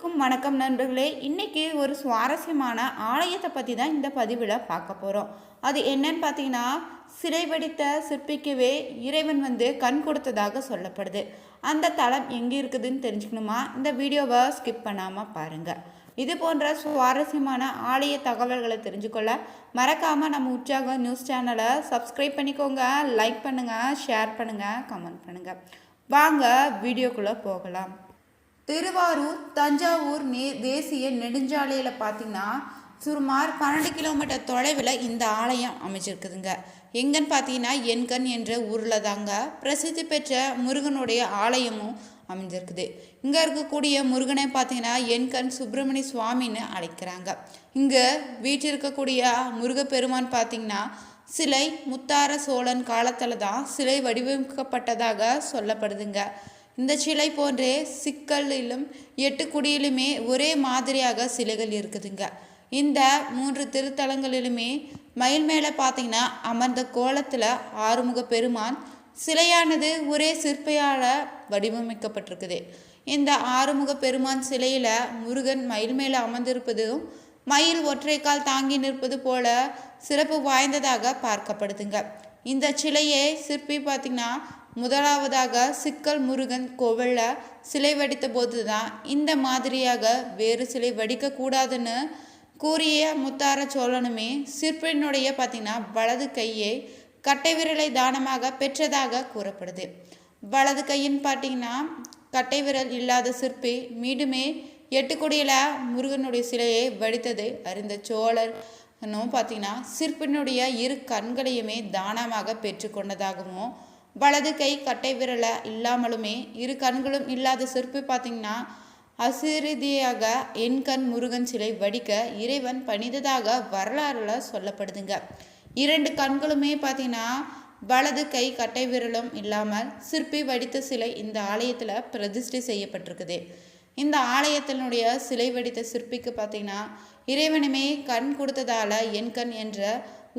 எல்லோருக்கும் வணக்கம் நண்பர்களே. இன்னைக்கு ஒரு சுவாரஸ்யமான ஆலயத்தை பற்றி தான் இந்த பதிவில் பார்க்க போகிறோம். அது என்னன்னு பார்த்தீங்கன்னா, சிலை வடித்த சிற்பிக்கவே இறைவன் கண் கொடுத்ததாக சொல்லப்படுது. அந்த தலம் எங்கே இருக்குதுன்னு தெரிஞ்சுக்கணுமா? இந்த வீடியோவை ஸ்கிப் பண்ணாமல் பாருங்கள். இது போன்ற சுவாரஸ்யமான ஆலய தகவல்களை தெரிஞ்சுக்கொள்ள மறக்காமல் நம்ம உற்சாகம் நியூஸ் சேனலை சப்ஸ்கிரைப் பண்ணிக்கோங்க. லைக் பண்ணுங்கள், ஷேர் பண்ணுங்கள், கமெண்ட் பண்ணுங்கள். வாங்க வீடியோக்குள்ளே போகலாம். திருவாரூர் தஞ்சாவூர் தேசிய நெடுஞ்சாலையில் பார்த்தீங்கன்னா சுமார் 12 கிலோமீட்டர் தொலைவில் இந்த ஆலயம் அமைச்சிருக்குதுங்க. எங்கன்னு பார்த்தீங்கன்னா என்கண் என்ற ஊரில் தாங்க பிரசித்தி பெற்ற முருகனுடைய ஆலயமும் அமைஞ்சிருக்குது. இங்கே இருக்கக்கூடிய முருகனை பார்த்தீங்கன்னா என்கண் சுப்பிரமணிய சுவாமின்னு அழைக்கிறாங்க. இங்கே வீட்டிருக்கக்கூடிய முருகப்பெருமான் பார்த்தீங்கன்னா சிலை முத்தார சோழன் காலத்தில் தான் சிலை வடிவமைக்கப்பட்டதாக சொல்லப்படுதுங்க. இந்த சிலை போன்றே சிக்கலிலும் 8 குடியிலுமே ஒரே மாதிரியாக சிலைகள் இருக்குதுங்க. இந்த 3 திருத்தலங்களிலுமே மயில் மேலே பார்த்தீங்கன்னா அமர்ந்த கோலத்தில் ஆறுமுக பெருமான் சிலையானது ஒரே சிற்பியால் வடிவமைக்கப்பட்டிருக்குது. இந்த ஆறுமுக பெருமான் சிலையில் முருகன் மயில் மேலே அமர்ந்திருப்பதும் மயில் ஒற்றைக்கால் தாங்கி நிற்பது போல சிறப்பு வாய்ந்ததாக பார்க்கப்படுதுங்க. இந்த சிலையை சிற்பி பார்த்திங்கன்னா முதலாவதாக சிக்கல் முருகன் கோவிலில் சிலை வடித்த போது தான் இந்த மாதிரியாக வேறு சிலை வடிக்கக்கூடாதுன்னு கூறிய முத்தார சோழனுமே சிற்பியினுடைய பார்த்திங்கன்னா வலது கையை கட்டை விரலை தானமாக பெற்றதாக கூறப்படுது. வலது கையின் பார்த்திங்கன்னா கட்டை விரல் இல்லாத சிற்பி மீண்டுமே 8 கொடியில் முருகனுடைய சிலையை வடித்ததை அறிந்த சோழர் பார்த்திங்கன்னா சிற்பினுடைய 2 கண்களையுமே தானமாக பெற்றுக்கொண்டதாகவும் வலது கை கட்டை விரலை இல்லாமலுமே 2 கண்களும் இல்லாத சிற்பி பார்த்திங்கன்னா அசிறுதியாக என்கண் முருகன் சிலை வடிக்க இறைவன் பணிந்ததாக வரலாறுல சொல்லப்படுதுங்க. 2 கண்களுமே பார்த்திங்கன்னா வலது கை கட்டை விரலும் இல்லாமல் சிற்பி வடித்த சிலை இந்த ஆலயத்தில் பிரதிஷ்டை செய்யப்பட்டிருக்குது. இந்த ஆலயத்தினுடைய சிலை வடித்த சிற்பிக்கு பார்த்திங்கன்னா இறைவனுமே கண் கொடுத்ததால என்கண் என்ற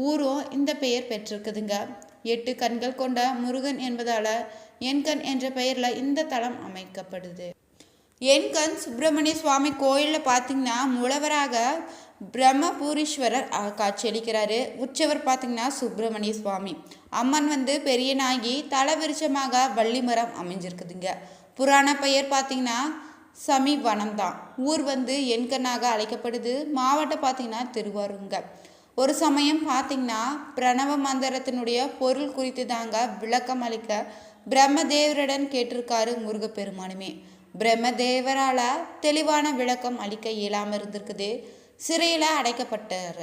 ஊரும் இந்த பெயர் பெற்றிருக்குதுங்க. 8 கண்கள் கொண்ட முருகன் என்பதால் என்கண் என்ற பெயரில் இந்த தலம் அமைக்கப்படுது. என்கண் சுப்பிரமணிய சுவாமி கோயிலில் பார்த்திங்கன்னா மூலவராக பிரம்மபூரீஸ்வரர் காட்சியளிக்கிறாரு. உற்சவர் பார்த்திங்கன்னா சுப்பிரமணிய சுவாமி. அம்மன் பெரியநாயகி தலவிருச்சமாக வள்ளி மரம் அமைஞ்சிருக்குதுங்க. புராண பெயர் பார்த்திங்கன்னா சமீவனம் தான். ஊர் என்கண்ணாக அழைக்கப்படுது. மாவட்டம் பார்த்திங்கன்னா திருவாரூருங்க. ஒரு சமயம் பார்த்திங்கன்னா பிரணவ மந்திரத்தினுடைய பொருள் குறித்து தாங்க விளக்கம் அளிக்க பிரம்மதேவரிடம் கேட்டிருக்காரு முருகப்பெருமானுமே. பிரம்மதேவரால் தெளிவான விளக்கம் அளிக்க இயலாமல் இருந்திருக்குது. சிறையில் அடைக்கப்பட்டார்.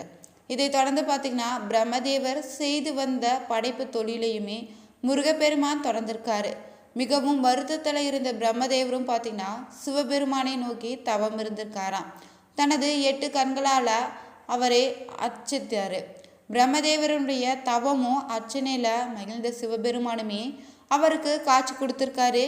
இதை தொடர்ந்து பார்த்திங்கன்னா பிரம்மதேவர் செய்து வந்த படைப்பு தொழிலையுமே முருகப்பெருமான் தொடர்ந்திருக்காரு. மிகவும் வருத்தத்தில் இருந்த பிரம்மதேவரும் பார்த்திங்கன்னா சிவபெருமானை நோக்கி தவம் இருந்திருக்காராம். தனது 8 கண்களால் அவரை அர்ச்சித்தார். பிரம்மதேவருடைய தவமும் அர்ச்சனையில் மகிழ்ந்த சிவபெருமானுமே அவருக்கு காட்சி கொடுத்திருக்காரு.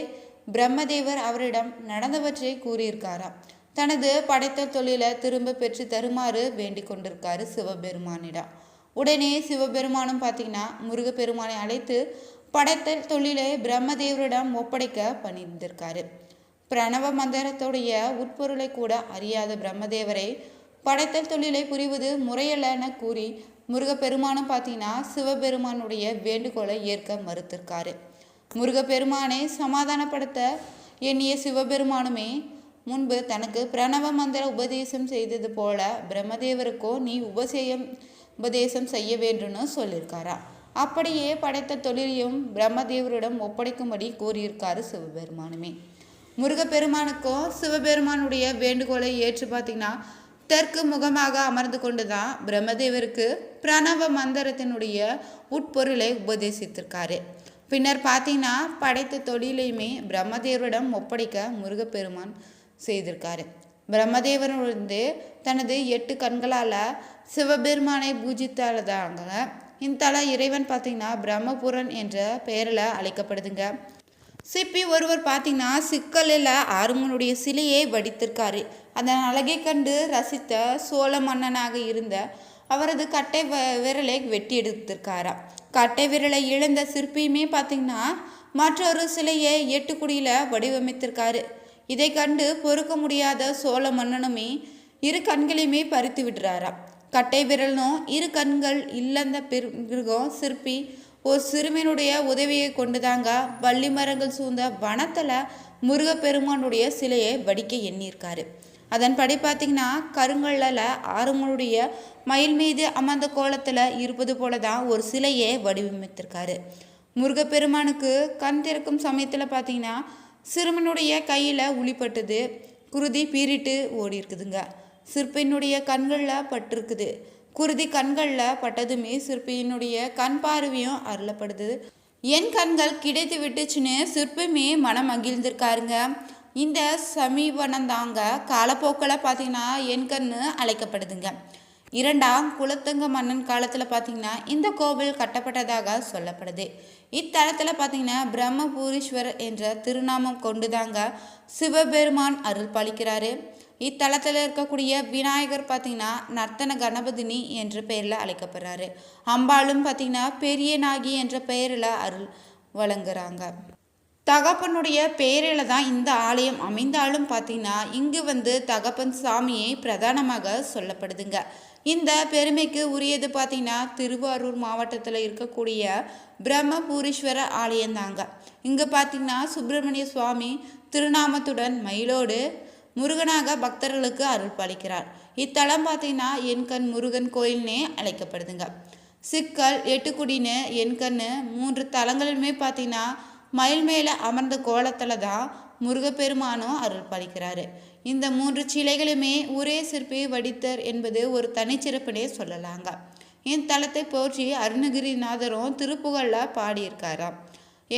பிரம்மதேவர் அவரிடம் நடந்தவற்றை கூறியிருக்காராம். தனது படைத்த தொழிலை திரும்ப பெற்று தருமாறு வேண்டிக் கொண்டிருக்காரு சிவபெருமானிடம். உடனே சிவபெருமானும் பார்த்திங்கன்னா முருகப்பெருமானை அழைத்து படைத்தல் தொழிலை பிரம்மதேவரிடம் ஒப்படைக்க பணிந்திருக்காரு. பிரணவ மந்திரத்துடைய உட்பொருளை கூட அறியாத பிரம்மதேவரை படைத்தல் தொழிலை புரிவது முறையல்ல என கூறி முருகப்பெருமானும் பார்த்தீங்கன்னா சிவபெருமானுடைய வேண்டுகோளை ஏற்க மறுத்திருக்காரு. முருகப்பெருமானை சமாதானப்படுத்த எண்ணிய சிவபெருமானுமே முன்பு தனக்கு பிரணவ மந்திர உபதேசம் செய்தது போல பிரம்மதேவருக்கோ நீ உபதேசம் செய்ய வேண்டும்னு சொல்லியிருக்காரா. அப்படியே படைத்த தொழிலையும் பிரம்மதேவரிடம் ஒப்படைக்கும்படி கூறியிருக்காரு சிவபெருமானுமே. முருகப்பெருமானுக்கும் சிவபெருமானுடைய வேண்டுகோளை ஏற்று பார்த்திங்கன்னா தெற்கு முகமாக அமர்ந்து கொண்டு தான் பிரம்மதேவருக்கு பிரணவ மந்திரத்தினுடைய உட்பொருளை உபதேசித்திருக்காரு. பின்னர் பார்த்திங்கன்னா படைத்த தொழிலையுமே பிரம்மதேவரிடம் ஒப்படைக்க முருகப்பெருமான் செய்திருக்காரு. பிரம்மதேவர் தனது 8 கண்களால் சிவபெருமானை பூஜித்தாலதாங்க இந்த தல இறைவன் பார்த்திங்கன்னா பிரம்மபுரன் என்ற பெயரில் அழைக்கப்படுதுங்க. சிற்பி ஒருவர் பார்த்திங்கன்னா சிக்கலில் ஆறுமுகனுடைய சிலையை வடித்திருக்காரு. அதன் அழகை கண்டு ரசித்த சோழ மன்னனாக இருந்த அவரது கட்டை விரலை வெட்டி எடுத்திருக்காராம். கட்டை விரலை இழந்த சிற்பியுமே பார்த்திங்கன்னா மற்றொரு சிலையை 8 குடியில் வடிவமைத்திருக்காரு. இதை கண்டு பொறுக்க முடியாத சோழ மன்னனுமே இரு கண்களையுமே பறித்து விடுறாராம். கட்டை விரலும் இரு கண்கள் இல்லந்த பிறகும் சிற்பி ஒரு சிறுமியினுடைய உதவியை கொண்டுதாங்க வள்ளி மரங்கள் சூழ்ந்த வனத்தில் முருகப்பெருமானுடைய சிலையை வடிக்க எண்ணியிருக்காரு. அதன்படி பார்த்தீங்கன்னா கருங்கல்ல ஆறுமுடைய மயில் மீது அமர்ந்த கோலத்தில் இருப்பது போல தான் ஒரு சிலையை வடிவமைத்திருக்காரு. முருகப்பெருமானுக்கு கண் திறக்கும் சமயத்தில் பார்த்தீங்கன்னா சிறுவனுடைய கையில் உளிப்பட்டது, குருதி பீறிட்டு ஓடி இருக்குதுங்க. சிற்பியினுடைய கண்களில் பட்டிருக்குது. குருதி கண்களில் பட்டதுமே சிற்பியினுடைய கண் பார்வையும் அருளப்படுது. என் கண்கள் கிடைத்து விட்டுச்சுன்னு சிற்பியுமே மனம் மகிழ்ந்திருக்காருங்க. இந்த சமீபனந்தாங்க காலப்போக்கில் பார்த்தீங்கன்னா என் கண்ணு அழைக்கப்படுதுங்க. 2ஆம் குலோத்துங்க மன்னன் காலத்தில் பார்த்தீங்கன்னா இந்த கோவில் கட்டப்பட்டதாக சொல்லப்படுது. இத்தலத்தில் பார்த்தீங்கன்னா பிரம்மபூரீஸ்வரர் என்ற திருநாமம் கொண்டுதாங்க சிவபெருமான் அருள் பாலிக்கிறாரு. இத்தலத்தில் இருக்கக்கூடிய விநாயகர் பார்த்தீங்கன்னா நர்த்தன கணபதினி என்ற பெயரில் அழைக்கப்படுறாரு. அம்பாளும் பார்த்தீங்கன்னா பெரிய நாகி என்ற பெயரில் அருள் வழங்குறாங்க. தகப்பனுடைய பெயரில் தான் இந்த ஆலயம் அமைந்தாலும் பார்த்தீங்கன்னா இங்கு தகப்பன் சாமியை பிரதானமாக சொல்லப்படுதுங்க. இந்த பெருமைக்கு உரியது பார்த்தீங்கன்னா திருவாரூர் மாவட்டத்தில் இருக்கக்கூடிய பிரம்மபூரீஸ்வர ஆலயம்தாங்க. இங்கே பார்த்தீங்கன்னா சுப்பிரமணிய சுவாமி திருநாமத்துடன் மயிலோடு முருகனாக பக்தர்களுக்கு அருள் பாலிக்கிறார். இத்தலம் பார்த்தீங்கன்னா எண்கண் முருகன் கோயில்னே அழைக்கப்படுதுங்க. சிக்கல், எட்டுக்குடின்னு எண்கண்ணு 3 தலங்களுமே பார்த்தீங்கன்னா மயில் மேலே அமர்ந்த கோலத்தில் தான் முருகப்பெருமானும் அருள் பாலிக்கிறாரு. இந்த 3 சிலைகளுமே ஒரே சிற்பி வடித்தர் என்பது ஒரு தனிச்சிறப்புனே சொல்லலாங்க. இத்தலத்தை போற்றி அருணகிரிநாதரும் திருப்புகழில் பாடியிருக்காராம்.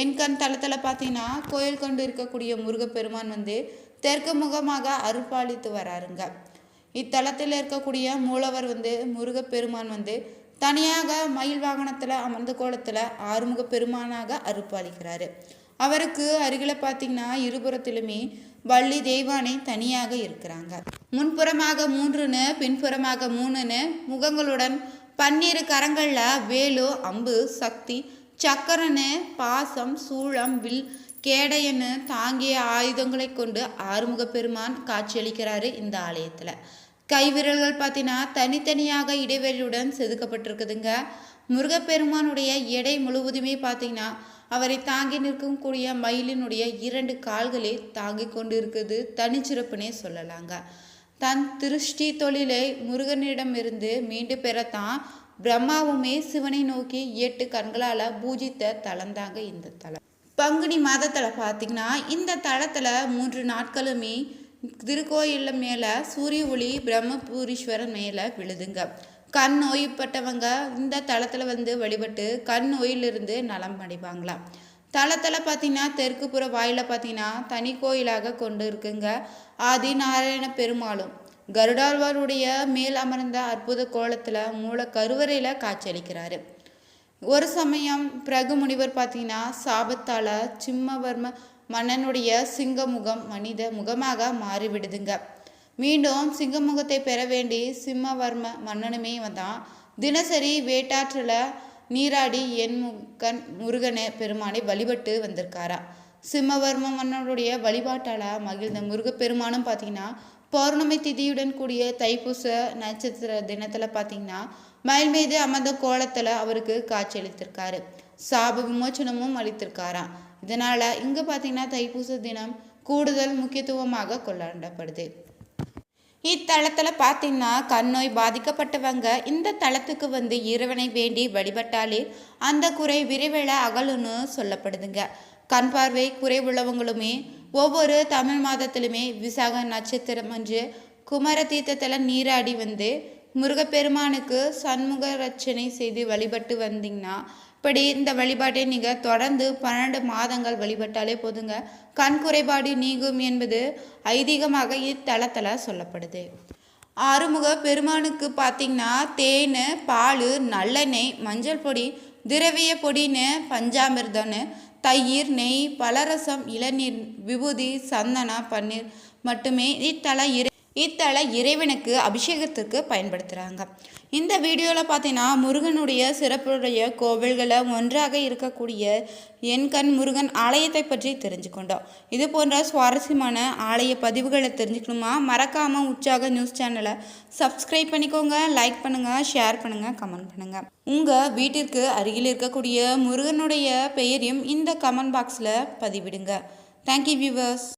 எண்கண் தலத்தில் பார்த்தீங்கன்னா கோயில் கொண்டு இருக்கக்கூடிய முருகப்பெருமான் தெற்கு முகமாக அருள்பாலித்து வராருங்க. இத்தலத்தில் இருக்கக்கூடிய மூலவர் முருகப்பெருமான் தனியாக மயில் வாகனத்தில் அமர்ந்த கோலத்தில் ஆறுமுக பெருமானாக அருள்பாலிக்கிறாரு. அவருக்கு அருகில் பார்த்தீங்கன்னா இருபுறத்திலுமே வள்ளி தெய்வானை தனியாக இருக்கிறாங்க. முன்புறமாக 3ன்னு பின்புறமாக 3ன்னு முகங்களுடன் 12 கரங்களில் வேலு, அம்பு, சக்தி, சக்கரன்னு, பாசம், சூளம், வில், கேடையன்னு தாங்கிய ஆயுதங்களை கொண்டு ஆறுமுக பெருமான் காட்சியளிக்கிறாரு. இந்த ஆலயத்தில் கைவிரல்கள் பார்த்தீங்கன்னா தனித்தனியாக இடைவெளியுடன் செதுக்கப்பட்டிருக்குதுங்க. முருகப்பெருமானுடைய எடை முழுவதுமே பார்த்தீங்கன்னா அவரை தாங்கி நிற்கக்கூடிய மயிலினுடைய 2 கால்களே தாங்கி கொண்டு இருக்குது தனிச்சிறப்புனே சொல்லலாங்க. தன் திருஷ்டி தொழிலை முருகனிடமிருந்து மீண்டு பெறத்தான் பிரம்மாவுமே சிவனை நோக்கி 8 கண்களால் பூஜித்த தலந்தாங்க இந்த தலம். பங்குனி மாதத்தில் பார்த்தீங்கன்னா இந்த தலத்தில் 3 நாட்களுமே திருக்கோயிலில் மேலே சூரிய ஒளி பிரம்மபூரீஸ்வரர் மேலே விழுதுங்க. கண் நோய்பட்டவங்க இந்த தலத்தில் வழிபட்டு கண் நோயிலிருந்து நலம் அடைவாங்களாம். தலத்தில் பார்த்தீங்கன்னா தெற்கு புற வாயில பார்த்தீங்கன்னா தனி கோயிலாக கொண்டு இருக்குங்க. ஆதி நாராயண பெருமாளும் கருடாழ்வாருடைய மேல் அமர்ந்த அற்புத கோலத்தில் மூல கருவறையில் காட்சியளிக்கிறாரு. ஒரு சமயம் பிரகு முனிவர் பார்த்தீங்கன்னா சாபத்தால் சிம்மவர்ம மன்னனுடைய சிங்கமுகம் மனித முகமாக மாறிவிடுதுங்க. மீண்டும் சிங்கமுகத்தை பெற வேண்டி சிம்மவர்ம மன்னனுமே தான் தினசரி வேட்டாற்றில் நீராடி எண்முகன் முருகனை பெருமானை வழிபட்டு வந்திருக்காரா. சிம்மவர்ம மன்னனுடைய வழிபாட்டால் மகிழ்ந்த முருகப்பெருமானும் பார்த்தீங்கன்னா பௌர்ணமி திதியுடன் கூடிய தைப்பூச நட்சத்திர தினத்தில் பார்த்தீங்கன்னா மயில் மீது அமர்ந்த கோலத்தில் அவருக்கு காட்சியளித்திருக்காரு. சாப விமோச்சனமும் அளித்திருக்காராம். இதனால் இங்கே பார்த்தீங்கன்னா தைப்பூச தினம் கூடுதல் முக்கியத்துவமாக கொண்டாடப்படுது. இத்தலத்தில் பார்த்தீங்கன்னா கண் நோய் பாதிக்கப்பட்டவங்க இந்த தலத்துக்கு இறைவனை வேண்டி வழிபட்டாலே அந்த குறை விரைவில் அகலுன்னு சொல்லப்படுதுங்க. கண் பார்வை குறைவுள்ளவங்களுமே ஒவ்வொரு தமிழ் மாதத்திலுமே விசாக நட்சத்திரம் அன்று குமர தீர்த்தத்தில் நீராடி முருகப்பெருமானுக்கு சண்முக ரட்சணை செய்து வழிபட்டு வந்தீங்கன்னா இப்படி இந்த வழிபாட்டை நீங்கள் தொடர்ந்து 12 மாதங்கள் வழிபட்டாலே போதுங்க கண் குறைபாடு நீங்கும் என்பது ஐதீகமாக இத்தலத்தில் சொல்லப்படுது. ஆறுமுக பெருமானுக்கு பார்த்தீங்கன்னா தேன், பால், நல்லெண்ணெய், மஞ்சள் பொடி, திரவிய பொடின்னு, பஞ்சாமிர்தம்னு, தயிர், நெய், பலரசம், இளநீர், விபூதி, சந்தன, பன்னீர் மட்டுமே இத்தலை இறைவனுக்கு அபிஷேகத்துக்கு பயன்படுத்துகிறாங்க. இந்த வீடியோவில் பார்த்தீங்கன்னா முருகனுடைய சிறப்புடைய கோவில்களை ஒன்றாக இருக்கக்கூடிய எண்கண் முருகன் ஆலயத்தை பற்றி தெரிஞ்சுக்கொண்டோம். இது போன்ற சுவாரஸ்யமான ஆலய பதிவுகளை தெரிஞ்சுக்கணுமா மறக்காமல் உற்சாக நியூஸ் சேனலை சப்ஸ்கிரைப் பண்ணிக்கோங்க. லைக் பண்ணுங்கள், ஷேர் பண்ணுங்கள், கமெண்ட் பண்ணுங்கள். உங்கள் வீட்டிற்கு அருகில் இருக்கக்கூடிய முருகனுடைய பெயரையும் இந்த கமெண்ட் பாக்ஸில் பதிவிடுங்க. Thank you viewers.